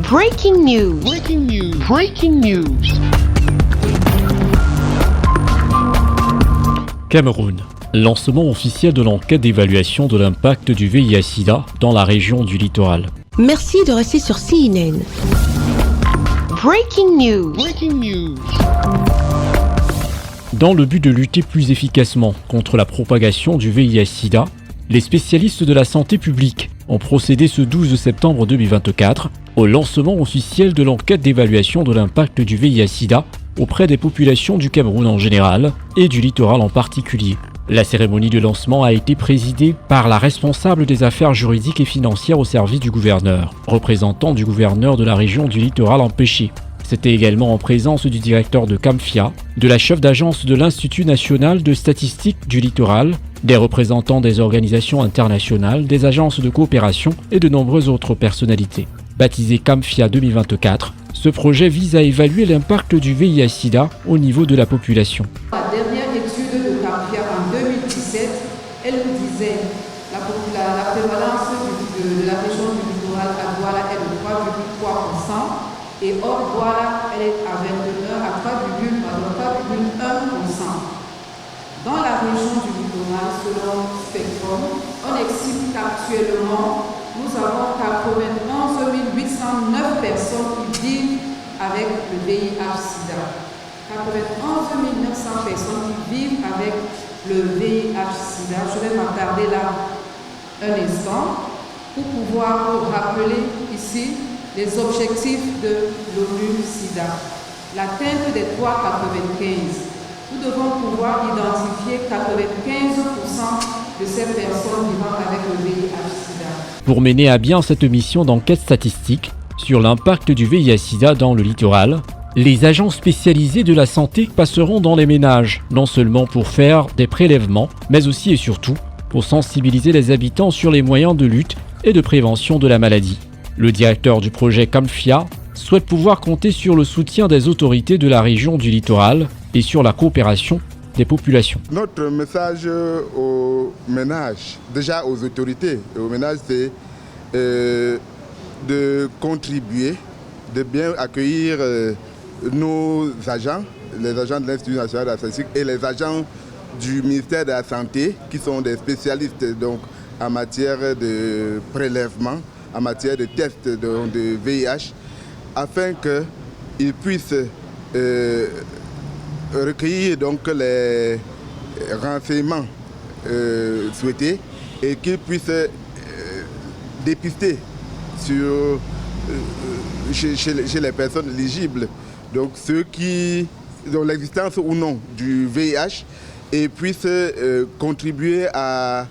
Breaking news. Breaking news. Breaking news. Cameroun. Lancement officiel de l'enquête d'évaluation de l'impact du VIH-Sida dans la région du littoral. Merci de rester sur CNN. Breaking news. Breaking news. Dans le but de lutter plus efficacement contre la propagation du VIH-Sida, les spécialistes de la santé publique ont procédé ce 12 septembre 2024 au lancement officiel de l'enquête d'évaluation de l'impact du VIH-Sida auprès des populations du Cameroun en général et du littoral en particulier. La cérémonie de lancement a été présidée par la responsable des affaires juridiques et financières au service du gouverneur, représentant du gouverneur de la région du littoral empêché. C'était également en présence du directeur de CAMFIA, de la chef d'agence de l'Institut national de statistique du littoral, des représentants des organisations internationales, des agences de coopération et de nombreuses autres personnalités. Baptisé CAMFIA 2024, ce projet vise à évaluer l'impact du VIH-Sida au niveau de la population. La dernière étude de CAMFIA en 2017, elle nous disait la prévalence de la région du littoral à Douala est de 3,3%. Et hors Douala, elle est à 21 à 3,1%. Dans la région du littoral, selon Spectrum, on estime qu'actuellement, nous avons 91 809 personnes qui vivent avec le VIH-Sida. 91 900 personnes qui vivent avec le VIH-Sida. Je vais m'attarder là un instant pour pouvoir vous rappeler ici les objectifs de l'ONU-SIDA. L'atteinte des 3,95. Nous devons pouvoir identifier 95% de ces personnes vivant avec le VIH-Sida. Pour mener à bien cette mission d'enquête statistique sur l'impact du VIH-Sida dans le littoral, les agents spécialisés de la santé passeront dans les ménages, non seulement pour faire des prélèvements, mais aussi et surtout pour sensibiliser les habitants sur les moyens de lutte et de prévention de la maladie. Le directeur du projet CAMFIA souhaite pouvoir compter sur le soutien des autorités de la région du littoral et sur la coopération des populations. Notre message aux ménages, déjà aux autorités et aux ménages, c'est de contribuer, de bien accueillir nos agents, les agents de l'Institut national de la statistique et les agents du ministère de la Santé qui sont des spécialistes donc, en matière de prélèvement, en matière de tests de VIH, afin qu'ils puissent recueillir donc, les renseignements souhaités et qu'ils puissent dépister chez les personnes éligibles, donc ceux qui ont l'existence ou non du VIH et puissent contribuer à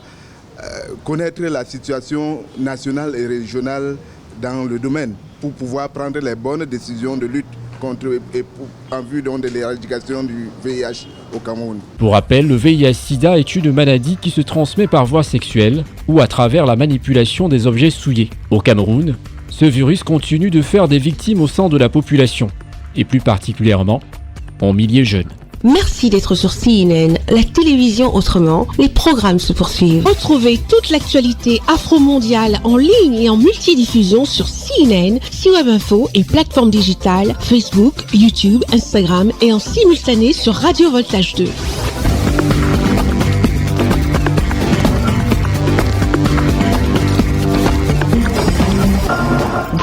connaître la situation nationale et régionale dans le domaine pour pouvoir prendre les bonnes décisions de lutte contre et en vue donc de l'éradication du VIH au Cameroun. Pour rappel, le VIH-Sida est une maladie qui se transmet par voie sexuelle ou à travers la manipulation des objets souillés. Au Cameroun, ce virus continue de faire des victimes au sein de la population, et plus particulièrement en milieu jeune. Merci d'être sur CNN, la télévision autrement. Les programmes se poursuivent. Retrouvez toute l'actualité afro-mondiale en ligne et en multidiffusion sur CNN, C-Web Info et plateformes digitales, Facebook, YouTube, Instagram et en simultané sur Radio Voltage 2.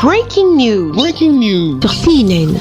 Breaking news. Breaking news. Sur CNN.